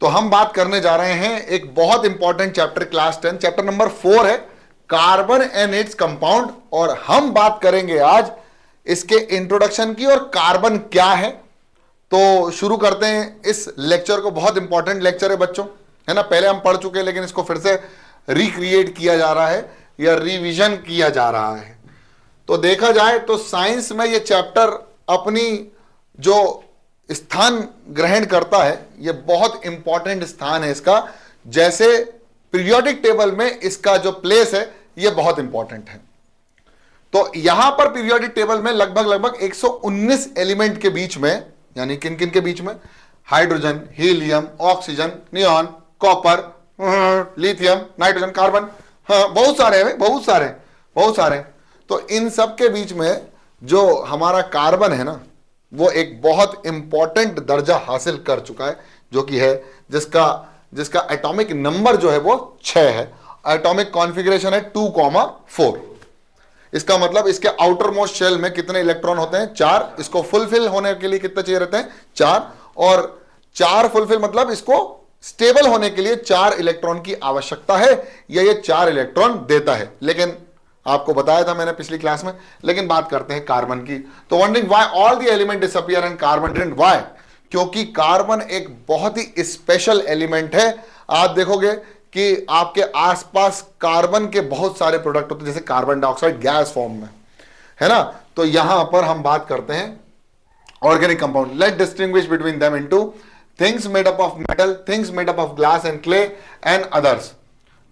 तो हम बात करने जा रहे हैं एक बहुत important chapter, class 10 chapter number 4 है कार्बन एंड इट्स कंपाउंड। और हम बात करेंगे आज इसके इंट्रोडक्शन की और कार्बन क्या है। तो शुरू करते हैं इस लेक्चर को। बहुत इंपॉर्टेंट लेक्चर है बच्चों, है ना। पहले हम पढ़ चुके हैं लेकिन इसको फिर से रिक्रिएट किया जा रहा है या रिवीजन किया जा रहा है। तो देखा जाए तो साइंस में ये चैप्टर अपनी जो स्थान ग्रहण करता है, ये बहुत इंपॉर्टेंट स्थान है इसका। जैसे पीरियोडिक टेबल में इसका जो प्लेस है ये बहुत इंपॉर्टेंट है। तो यहां पर पीरियोडिक टेबल में लगभग 119 एलिमेंट के बीच में, यानी किन किन के बीच में, hydrogen, helium, oxygen, neon, copper, lithium, nitrogen, carbon, बहुत सारे हैं, बहुत सारे। तो इन सब के बीच में जो हमारा कार्बन है ना, वो एक बहुत इंपॉर्टेंट दर्जा हासिल कर चुका है, जो कि है जिसका एटॉमिक नंबर जो है वो 6 है। एटॉमिक कॉन्फ़िगरेशन है 2,4। इसका मतलब इसके आउटर मोस्ट शेल में कितने इलेक्ट्रॉन होते हैं? 4। इसको फुलफिल होने के लिए कितने चाहिए रहते हैं? 4। और 4 फुलफिल मतलब इसको स्टेबल होने के लिए 4 इलेक्ट्रॉन की आवश्यकता है, या ये 4 इलेक्ट्रॉन देता है। लेकिन आपको बताया था मैंने पिछली क्लास में। लेकिन बात करते हैं कार्बन की। तो wondering why all the element disappear and carbon didn't? Why? क्योंकि कार्बन एक बहुत ही स्पेशल एलिमेंट है। आप देखोगे कि आपके आसपास कार्बन के बहुत सारे प्रोडक्ट होते हैं, जैसे कार्बन डाइऑक्साइड गैस फॉर्म में, है ना। तो यहां पर हम बात करते हैं organic compound. Let distinguish between them into things made up of metal, things made up of glass and clay and others.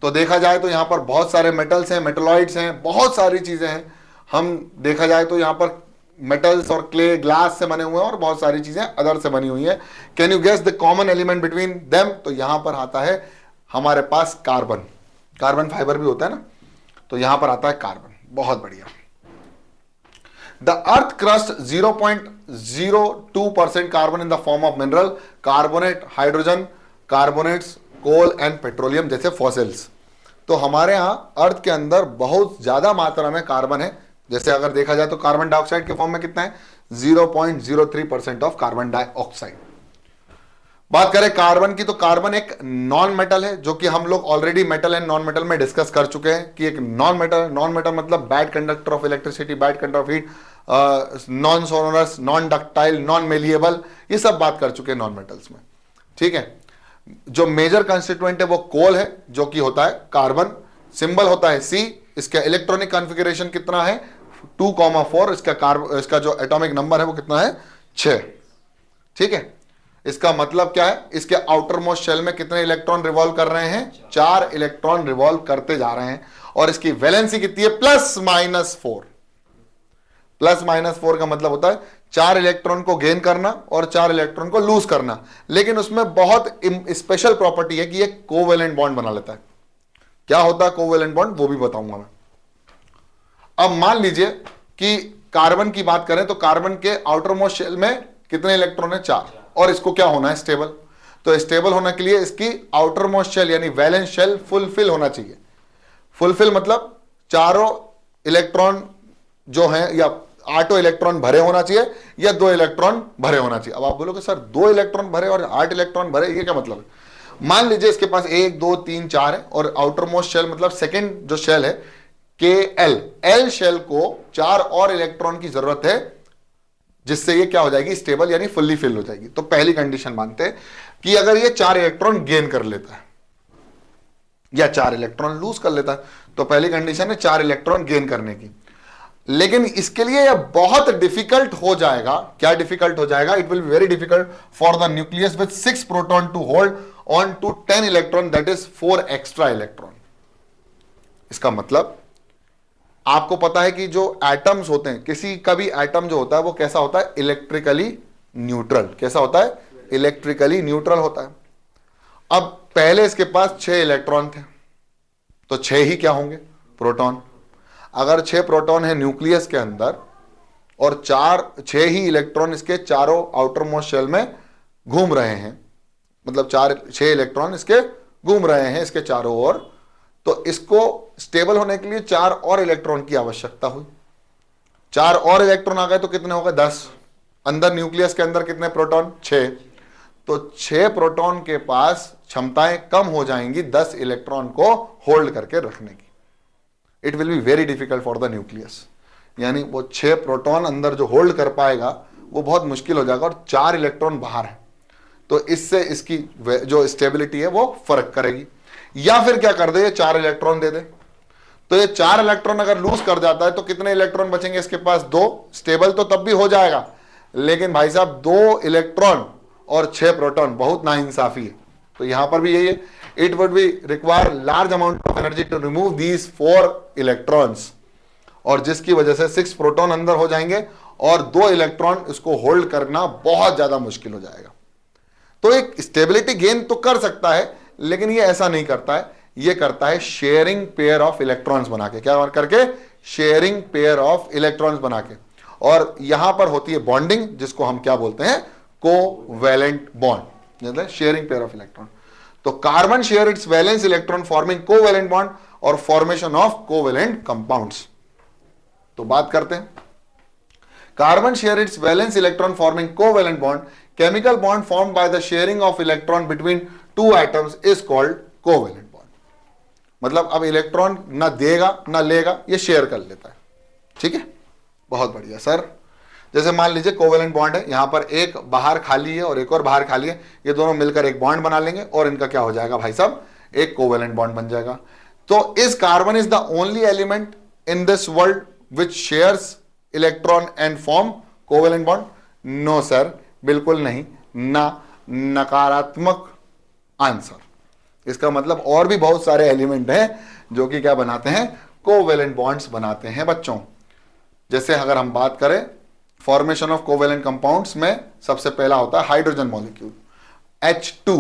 तो देखा जाए तो यहां पर बहुत सारे मेटल्स हैं, मेटलॉइड्स हैं, बहुत सारी चीजें हैं। हम देखा जाए तो यहां पर मेटल्स और क्ले, ग्लास से बने हुए हैं और बहुत सारी चीजें अदर से बनी हुई हैं। Can you guess the common element between them? तो यहां पर आता है हमारे पास कार्बन। कार्बन फाइबर भी होता है ना, तो यहां पर आता है कार्बन। बहुत बढ़िया। The earth crust 0.02% carbon in the form of mineral, carbonate, hydrogen, carbonates, coal and petroleum जैसे फॉसिल्स। तो हमारे यहां अर्थ के अंदर बहुत ज्यादा मात्रा में कार्बन है। जैसे अगर देखा जाए तो कार्बन डाइऑक्साइड के फॉर्म में कितना है? 0.03% ऑफ कार्बन डाइऑक्साइड। बात करें कार्बन की, तो कार्बन एक नॉन मेटल है, जो कि हम लोग already metal and non metal में डिस्कस कर चुके हैं कि एक नॉन मेटल मतलब bad conductor of electricity, bad conductor of heat, non sonorous, non ductile, non malleable, ये सब बात कर चुके हैं नॉन मेटल्स में। ठीक है। जो मेजर कंस्टिट्यूएंट है वो कोल है, जो कि होता है कार्बन। सिंबल होता है C। इसका इलेक्ट्रॉनिक कॉन्फ़िगरेशन कितना है? 2,4। इसका जो एटॉमिक नंबर है वो कितना है? 6। ठीक है। इसका मतलब क्या है? इसके आउटर मोस्ट शेल में कितने इलेक्ट्रॉन रिवॉल्व कर रहे हैं? 4 इलेक्ट्रॉन रिवॉल्व करते जा रहे हैं। और इसकी वैलेंसी कितनी है? +-4। +-4 का मतलब होता है 4 इलेक्ट्रॉन को गेन करना और 4 इलेक्ट्रॉन को लूज करना। लेकिन उसमें बहुत स्पेशल प्रॉपर्टी है कि ये कोवेलेंट बॉन्ड बना लेता है। क्या होता है कोवेलेंट बॉन्ड, वो भी बताऊंगा मैं। अब मान लीजिए कि कार्बन की बात करें तो कार्बन के आउटर मोस्ट शेल में कितने इलेक्ट्रॉन है? 4। और इसको क्या होना है? स्टेबल। तो स्टेबल होने के लिए इसकी आउटर मोस्ट शेल यानी वैलेंस शेल फुलफिल होना चाहिए। फुलफिल मतलब चारों इलेक्ट्रॉन जो है, या 8 इलेक्ट्रॉन भरे होना चाहिए या 2 इलेक्ट्रॉन भरे होना चाहिए। अब आप बोलोगे सर 2 इलेक्ट्रॉन भरे और 8 इलेक्ट्रॉन भरे, ये क्या मतलब है? मान लीजिए इसके पास 1, 2, 3, 4 है और आउटर मोस्ट शेल मतलब सेकेंड जो शेल है Kl शेल को 4 और इलेक्ट्रॉन की जरूरत है, जिससे ये क्या हो जाएगी? स्टेबल यानी फुल्ली फिल हो जाएगी। तो पहली कंडीशन मानते हैं कि अगर ये 4 इलेक्ट्रॉन गेन कर लेता है या 4 इलेक्ट्रॉन लूज कर लेता है, तो पहली कंडीशन है 4 इलेक्ट्रॉन गेन करने की। लेकिन इसके लिए यह बहुत डिफिकल्ट हो जाएगा। क्या डिफिकल्ट हो जाएगा? It will be very difficult for the nucleus with 6 proton to hold on to 10 electron, that is 4 extra electron. इसका मतलब आपको पता है कि जो एटम्स होते हैं, किसी का भी एटम जो होता है वो कैसा होता है? Electrically neutral. कैसा होता है? इलेक्ट्रिकली न्यूट्रल होता है। अब पहले इसके पास 6 इलेक्ट्रॉन थे, तो 6 ही क्या होंगे? प्रोटॉन। अगर 6 प्रोटॉन है न्यूक्लियस के अंदर और 6 ही इलेक्ट्रॉन इसके चारों आउटर मोस्ट शेल में घूम रहे हैं, मतलब 6 इलेक्ट्रॉन इसके घूम रहे हैं इसके चारों ओर, तो इसको स्टेबल होने के लिए 4 और इलेक्ट्रॉन की आवश्यकता हुई। 4 और इलेक्ट्रॉन आ गए तो कितने हो गए? 10। अंदर न्यूक्लियस के अंदर कितने प्रोटॉन? 6। तो 6 प्रोटॉन के पास क्षमताएं कम हो जाएंगी 10 इलेक्ट्रॉन को होल्ड करके रखने की। It will be very difficult for the nucleus, यानी वो 6 प्रोटॉन अंदर जो होल्ड कर पाएगा वो बहुत मुश्किल हो जाएगा, और 4 इलेक्ट्रॉन बाहर है, तो इससे इसकी जो स्टेबिलिटी है वो फर्क करेगी। या फिर क्या कर दे, ये 4 इलेक्ट्रॉन दे दे, तो ये 4 इलेक्ट्रॉन अगर लूज कर जाता है तो कितने इलेक्ट्रॉन बचेंगे इसके पास, 2। स्टेबल तो तब भी हो जाएगा, लेकिन भाई साहब 2 इलेक्ट्रॉन और 6 प्रोटॉन, बहुत नाइंसाफी है। तो यहां पर भी यही है, it would be require large amount of energy to remove these 4 electrons, और जिसकी वजह से 6 प्रोटॉन अंदर हो जाएंगे और 2 इलेक्ट्रॉन इसको होल्ड करना बहुत ज्यादा मुश्किल हो जाएगा। तो एक स्टेबिलिटी गेन तो कर सकता है, लेकिन ये ऐसा नहीं करता है, ये करता है शेयरिंग पेयर ऑफ इलेक्ट्रॉन्स बना के। क्या करके, शेयरिंग पेयर ऑफ इलेक्ट्रॉन्स बना के। और यहां पर होती है बॉन्डिंग, जिसको हम क्या बोलते हैं, covalent bond, sharing pair of electron. तो carbon share its valence electron forming covalent bond और फॉर्मेशन ऑफ कोवैलेंट कंपाउंड्स। तो बात करते हैं, carbon share its valence electron forming covalent bond, chemical bond formed by the sharing of electron between 2 atoms is called covalent bond. मतलब अब electron ना देगा ना लेगा, ये शेयर कर लेता है। ठीक है, बहुत बढ़िया सर। जैसे मान लीजिए कोवैलेंट बॉन्ड है, यहां पर एक बाहर खाली है और एक और बाहर खाली है, ये दोनों मिलकर एक बॉन्ड बना लेंगे और इनका क्या हो जाएगा भाई साहब, एक कोवैलेंट बॉन्ड बन जाएगा। तो is carbon is the only element in this world which shares electron and form covalent bond? No sir, बिल्कुल नहीं, ना, नकारात्मक आंसर। इसका मतलब और भी बहुत सारे एलिमेंट हैं जो कि क्या बनाते हैं, कोवैलेंट बॉन्ड्स बनाते हैं बच्चों। जैसे अगर हम बात करें फॉर्मेशन ऑफ कोवैलेंट कंपाउंड्स में, सबसे पहला होता है हाइड्रोजन मॉलिक्यूल H2।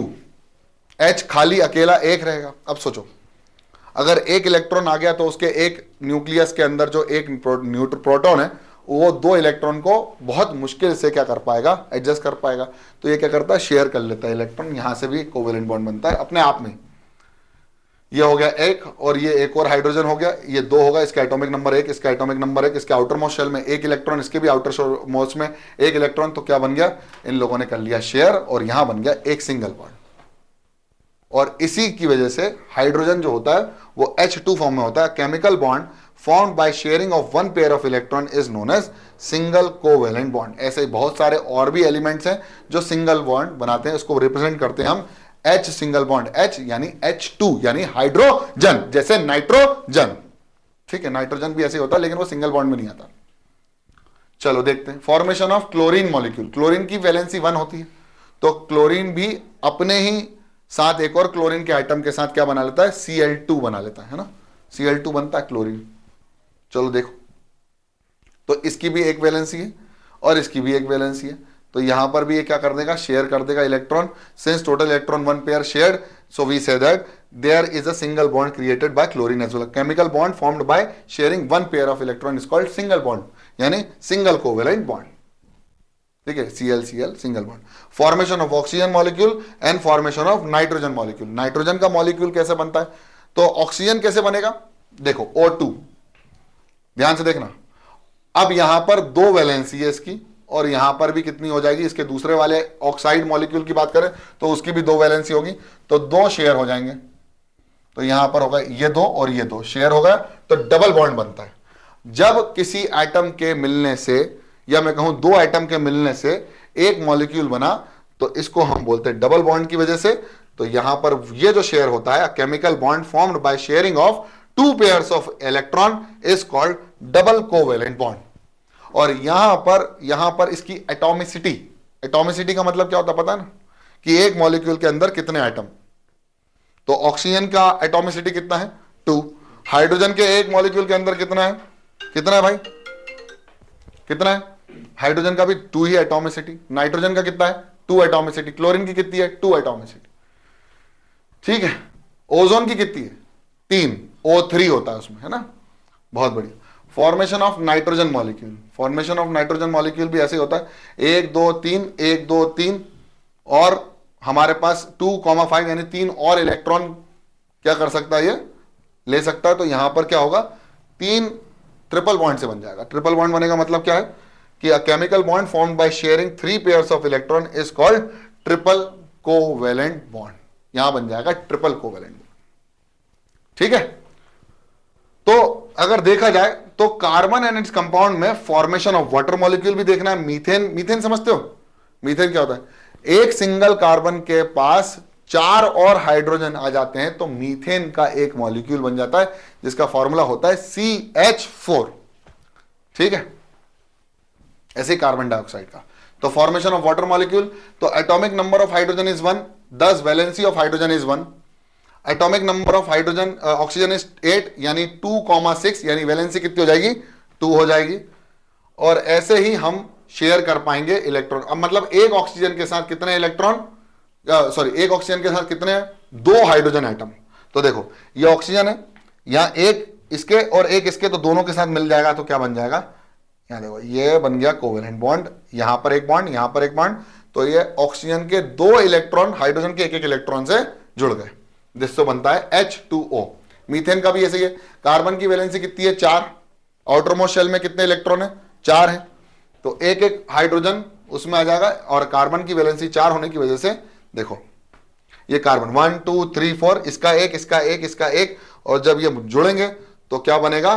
H खाली अकेला एक रहेगा। अब सोचो, अगर एक इलेक्ट्रॉन आ गया तो उसके एक न्यूक्लियस के अंदर जो एक प्रोटॉन है वो 2 इलेक्ट्रॉन को बहुत मुश्किल से क्या कर पाएगा, एडजस्ट कर पाएगा। तो ये क्या करता है, शेयर कर लेता है इलेक्ट्रॉन, यहां से भी कोवैलेंट बॉन्ड बनता है अपने आप में। ये हो गया एक, और ये एक और हाइड्रोजन हो गया, ये 2 होगा, इसका एटॉमिक नंबर 1, इसका एटॉमिक नंबर 1, इसके आउटर मोस्ट शेल में एक इलेक्ट्रॉन, इसके भी आउटर मोस्ट में एक इलेक्ट्रॉन। तो क्या बन गया, इन लोगों ने कर लिया शेयर, और यहां बन गया एक सिंगल बॉन्ड। और इसी की वजह से हाइड्रोजन जो होता है वो H2 फॉर्म में होता है। Chemical bond formed by sharing of 1 pair of electron is known as single covalent bond. ऐसे बहुत सारे और भी एलिमेंट्स हैं जो सिंगल बॉन्ड बनाते हैं, इसको रिप्रेजेंट करते हैं हम H सिंगल बॉन्ड, H यानी H2 यानी हाइड्रोजन, जैसे नाइट्रोजन। ठीक है, नाइट्रोजन भी ऐसे होता है लेकिन वो सिंगल बॉन्ड में नहीं आता। चलो देखते हैं formation of chlorine molecule. Chlorine की वैलेंसी 1 होती है, तो क्लोरीन भी अपने ही साथ एक और क्लोरीन के आइटम के साथ क्या बना लेता है, Cl2 बना लेता है ना, Cl2 बनता है क्लोरीन। चलो देखो, तो इसकी भी एक वैलेंसी है और इसकी भी एक वैलेंसी है, तो यहां पर भी ये क्या कर देगा, शेयर कर देगा electron. Since total electron 1 pair shared, so we say that there is a single bond created by chlorine as well. Chemical bond formed by sharing 1 pair of electron is called single bond, यानी single covalent bond. ठीक है, Cl single bond. Formation of oxygen molecule and formation of nitrogen molecule. Nitrogen का molecule कैसे बनता है, तो oxygen कैसे बनेगा, देखो O2, ध्यान से देखना। अब यहां पर 2 वैलेंसी है इसकी, और यहां पर भी कितनी हो जाएगी, इसके दूसरे वाले ऑक्साइड मॉलिक्यूल की बात करें तो उसकी भी 2 वैलेंसी होगी, तो 2 शेयर हो जाएंगे। तो यहां पर होगा ये 2 और ये 2 शेयर हो गया, तो डबल बॉन्ड बनता है। जब किसी एटम के मिलने से, या मैं कहूं 2 एटम के मिलने से एक मॉलिक्यूल बना, तो इसको हम बोलते हैं डबल बॉन्ड की वजह से। तो यहां पर ये जो शेयर होता है, chemical bond formed by sharing of 2 pairs of electron is called double covalent bond. और यहां पर इसकी एटॉमिसिटी, एटॉमिसिटी का मतलब क्या होता है पता है ना, कि एक मॉलिक्यूल के अंदर कितने एटम। तो ऑक्सीजन का एटॉमिसिटी कितना है, 2। हाइड्रोजन के एक मॉलिक्यूल के अंदर कितना है, कितना है भाई, कितना है, हाइड्रोजन का भी 2 ही एटॉमिसिटी। नाइट्रोजन का कितना है, 2 एटॉमिसिटी। क्लोरीन की कितनी है, 2 एटॉमिसिटी। ठीक है, ओजोन की कितनी है, 3, O3 होता है उसमें, है ना, बहुत बढ़िया। Formation of nitrogen molecule, formation of nitrogen molecule भी ऐसे होता है, 1 2 3 1 2 3, और हमारे पास 2,5 यानी 3 और इलेक्ट्रॉन क्या कर सकता है, ये ले सकता है। तो यहां पर क्या होगा, 3 ट्रिपल बॉन्ड से बन जाएगा। ट्रिपल बॉन्ड बनेगा मतलब क्या है कि a chemical bond formed by sharing 3 pairs of electron is called triple covalent bond, यहां बन जाएगा ट्रिपल कोवेलेंट बॉन्ड। ठीक है, तो अगर देखा जाए तो कार्बन एंड इट्स कंपाउंड में फॉर्मेशन ऑफ वाटर मॉलिक्यूल भी देखना है। मीथेन, मीथेन समझते हो? मीथेन क्या होता है? एक सिंगल कार्बन के पास 4 और हाइड्रोजन आ जाते हैं तो मीथेन का एक मॉलिक्यूल बन जाता है जिसका फॉर्मूला होता है CH4। ठीक है, ऐसे कार्बन डाइऑक्साइड का। तो फॉर्मेशन ऑफ वाटर मॉलिक्यूल, तो atomic number of hydrogen is 1, 10 valency of hydrogen is 1, atomic number of hydrogen oxygen is 8 यानी 2,6 यानी वैलेंसी कितनी हो जाएगी? 2 हो जाएगी। और ऐसे ही हम शेयर कर पाएंगे इलेक्ट्रॉन। अब मतलब एक ऑक्सीजन के साथ कितने इलेक्ट्रॉन, सॉरी एक ऑक्सीजन के साथ कितने हैं? 2 हाइड्रोजन एटम। तो देखो ये ऑक्सीजन है, यहां एक इसके और एक इसके, तो दोनों के साथ मिल जाएगा तो क्या बन जाएगा? यहां देखो ये बन गया कोवेलेंट बॉन्ड, यहां पर एक बॉन्ड, यहां पर एक बॉन्ड, तो ये ऑक्सीजन के 2 इलेक्ट्रॉन हाइड्रोजन के एक इलेक्ट्रॉन से जुड़ गए, जिससे बनता है H2O। मीथेन का भी ऐसे ही है। कार्बन की वैलेंसी कितनी है? 4। आउटर मोस्ट शेल में कितने इलेक्ट्रॉन है? 4 है, तो एक एक हाइड्रोजन उसमें आ जाएगा। और कार्बन की वैलेंसी 4 होने की वजह से देखो ये कार्बन 1 2 3 4, इसका एक, इसका एक, इसका एक, और जब ये जुड़ेंगे तो क्या बनेगा?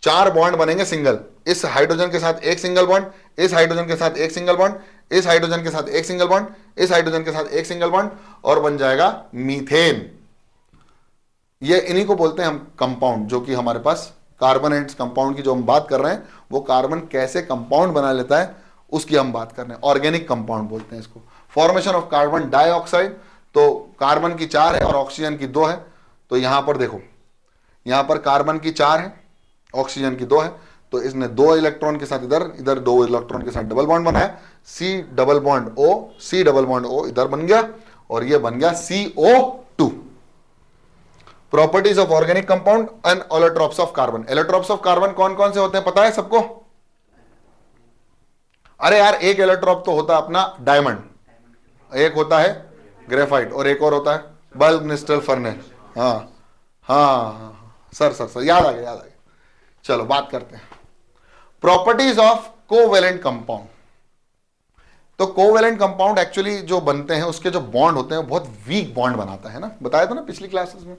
4 बॉन्ड बनेंगे सिंगल। इस हाइड्रोजन के साथ एक सिंगल बॉन्ड, इस हाइड्रोजन के साथ एक सिंगल बॉन्ड, इस हाइड्रोजन के साथ एक सिंगल बॉन्ड, इस हाइड्रोजन के साथ एक सिंगल बॉन्ड, और बन जाएगा मीथेन। ये इन्हीं को बोलते हैं हम कंपाउंड, जो कि हमारे पास कार्बन एंड कंपाउंड की जो हम बात कर रहे हैं, वो कार्बन कैसे कंपाउंड बना लेता है उसकी हम बात कर रहे हैं। ऑर्गेनिक कंपाउंड बोलते हैं इसको। फॉर्मेशन ऑफ कार्बन डाइऑक्साइड, तो कार्बन की 4 है और ऑक्सीजन की 2 है। तो यहां पर देखो, यहां पर कार्बन की 4 है, ऑक्सीजन की 2 है, तो इसने 2 इलेक्ट्रॉन के साथ इधर, इधर 2 इलेक्ट्रॉन के साथ डबल बॉन्ड बनाया, C double bond O, C double bond O इधर बन गया, और ये बन गया CO2। Properties of organic compound and allotropes of carbon. Allotropes of carbon कौन कौन से होते हैं पता है सबको? अरे यार, एक एलोट्रोप तो होता है अपना डायमंड, एक होता है ग्रेफाइट, और एक और होता है बल्क मिस्टर फर्नेस। हाँ हाँ सर याद आ गया, याद आ गया। चलो बात करते हैं प्रॉपर्टीज ऑफ कोवेलेंट कंपाउंड। तो कोवेलेंट कंपाउंड एक्चुअली जो बनते हैं उसके जो बॉन्ड होते हैं वो बहुत वीक बॉन्ड बनाता है ना, बताया था ना पिछली क्लासेस में।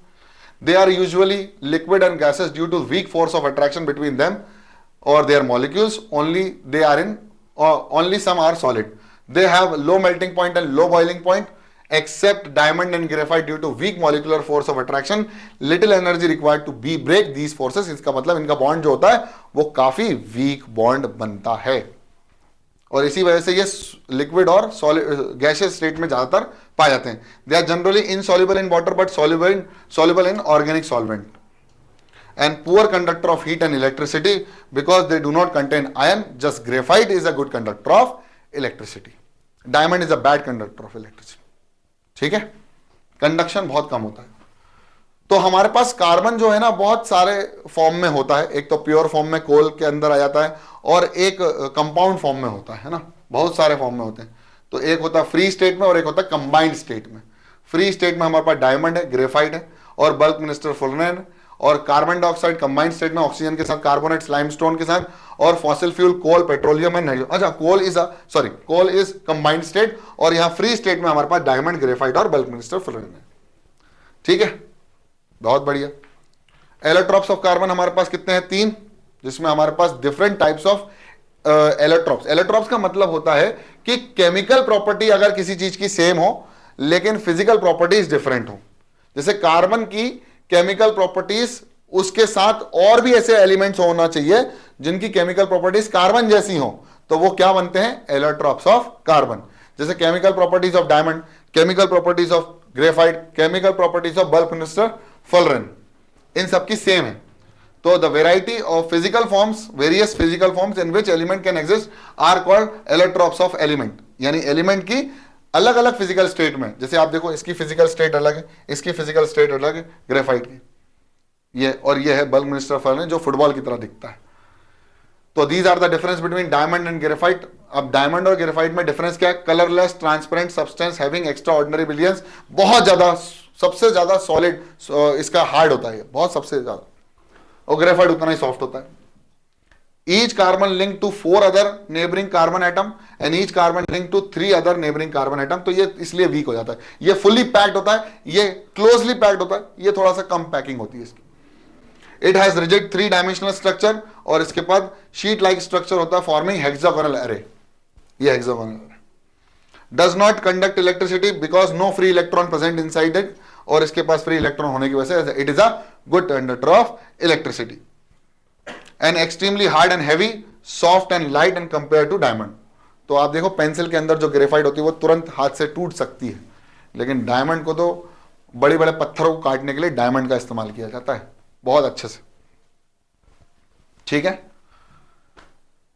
They are usually liquid and gases due to weak force of attraction between them और their molecules, only they are in, only some are solid. They have low melting point and low boiling point, except diamond and graphite due to weak molecular force of attraction, little energy required to break these forces। इसका मतलब इनका bond जो होता है वो काफी weak bond बनता है, और इसी वजह से ये लिक्विड और गैसियस स्टेट में ज्यादातर पाए जाते हैं। They are generally insoluble in water but soluble in organic solvent, and poor conductor of heat and electricity because they do not contain iron. Just graphite is a good conductor of electricity. Diamond is a bad conductor of electricity. ठीक है, conduction बहुत कम होता है। तो हमारे पास carbon जो है ना बहुत सारे फॉर्म में होता है। एक तो प्योर फॉर्म में कोल के अंदर आ जाता है, और एक कंपाउंड फॉर्म में होता है ना, बहुत सारे फॉर्म में होते हैं। तो एक होता है फ्री स्टेट में और एक होता है कंबाइंड स्टेट में। फ्री स्टेट में हमारे पास डायमंड है, ग्रेफाइट है और बल्क मिस्टर फुलरेन, और कार्बन डाइऑक्साइड कंबाइंड स्टेट में ऑक्सीजन के साथ कार्बोनेट लाइमस्टोन के साथ, और fossil fuel coal petroleum and nitrogen. अच्छा, कोल इज कंबाइंड स्टेट, और यहां फ्री स्टेट में हमारे पास डायमंड, ग्रेफाइट और बल्क मिस्टर फुलरेन है। ठीक है, बहुत बढ़िया। एलोट्रोप्स ऑफ कार्बन हमारे पास कितने हैं? 3, जिसमें हमारे पास different types of allotropes. Allotropes का मतलब होता है कि केमिकल प्रॉपर्टी अगर किसी चीज की सेम हो लेकिन फिजिकल प्रॉपर्टीज डिफरेंट हो। जैसे कार्बन की केमिकल प्रॉपर्टीज, उसके साथ और भी ऐसे एलिमेंट्स होना चाहिए जिनकी केमिकल प्रॉपर्टीज कार्बन जैसी हो, तो वो क्या बनते हैं? Allotropes of carbon. जैसे chemical properties of diamond, chemical properties of graphite, chemical properties of buckminsterfullerene, इन सबकी सेम है। तो the variety of physical forms, various physical forms in which element can exist are called allotropes of element. यानी element की अलग अलग physical state में, जैसे आप देखो इसकी फिजिकल स्टेट अलग है, इसकी फिजिकल स्टेट अलग है ग्रेफाइट की, ये और ये है बल्क मिस्टर फुलरेन जो फुटबॉल की तरह दिखता है। तो these are the difference between diamond and graphite. अब डायमंड और ग्रेफाइट में डिफरेंस क्या है? Colourless transparent substance having extraordinary brilliance, बहुत ज्यादा, सबसे ज्यादा सॉलिड इसका हार्ड होता है, बहुत सबसे ज्यादा, और ग्रेफाइट उतना ही सॉफ्ट होता है। each carbon linked to 4 other neighboring carbon atom and each carbon linked to 3 other neighboring carbon atom। तो ये इसलिए वीक हो जाता है, ये फुल्ली पैक्ड होता है, ये क्लोजली पैक्ड होता है, ये थोड़ा सा कम पैकिंग होती है इसकी। It has rigid 3 dimensional structure और इसके बाद शीट लाइक स्ट्रक्चर होता है फॉर्मिंग हेक्सागोनल अरे, ये hexagonal array. Does not conduct electricity because no free electron present inside it, और इसके पास फ्री इलेक्ट्रॉन होने की वजह से it is a good conductor of electricity. And extremely hard and heavy, soft and light and compare to diamond. तो आप देखो पेंसिल के अंदर जो ग्रेफाइट होती है वो तुरंत हाथ से टूट सकती है, लेकिन डायमंड को तो बड़े बड़े पत्थरों को काटने के लिए डायमंड का इस्तेमाल किया जाता है बहुत अच्छे से। ठीक है,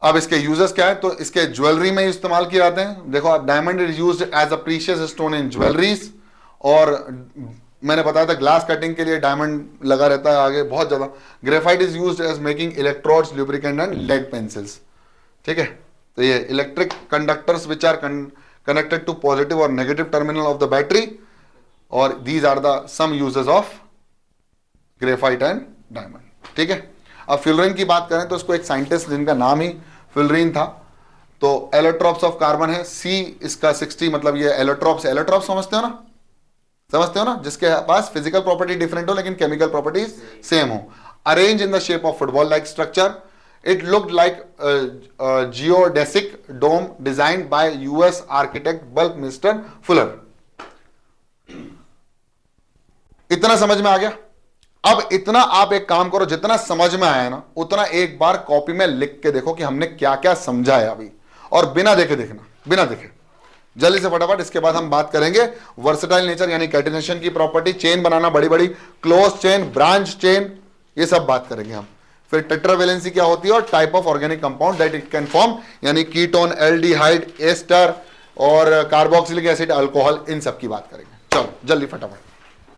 अब इसके यूजेस क्या है, तो इसके ज्वेलरी में इस्तेमाल किए जाते हैं। देखो diamond is used as a precious stone in jewelleries, और मैंने बताया था ग्लास कटिंग के लिए डायमंड लगा रहता है आगे बहुत ज्यादा। Graphite is used as making electrodes, lubricant and lead pencils. ठीक है, तो ये electric conductors which are connected to positive और negative terminal of the battery, और these are the some uses of graphite and diamond. ठीक है, अब फ्यूलरिन की बात करें तो इसको एक साइंटिस्ट जिनका नाम ही फ्यूलरिन था, तो एलोट्रॉप्स ऑफ कार्बन है, सी इसका 60, मतलब ये एलोट्रॉप्स, एलोट्रॉप समझते हो ना, समझते हो ना, जिसके पास फिजिकल प्रॉपर्टी डिफरेंट हो लेकिन केमिकल प्रॉपर्टीज सेम हो। Arrange in the shape of football like structure, it looked like geodesic dome designed by US architect Buckminster Fuller. इतना समझ में आ गया? अब इतना आप एक काम करो, जितना समझ में आया ना उतना एक बार कॉपी में लिख के देखो कि हमने क्या क्या समझा है अभी, और बिना देखे देखना, बिना देखे जल्दी से फटाफट। इसके बाद हम बात करेंगे वर्सेटाइल नेचर यानी कैटिनेशन की प्रॉपर्टी, चेन बनाना बड़ी बड़ी, क्लोज चेन, ब्रांच चेन, ये सब बात करेंगे हम। फिर टेट्रावेलेंसी क्या होती है और type of organic compound that it can form, यानी कीटोन, एल्डिहाइड, एस्टर और कार्बोक्सिलिक एसिड, अल्कोहल, इन सब की बात करेंगे। चलो जल्दी फटाफट।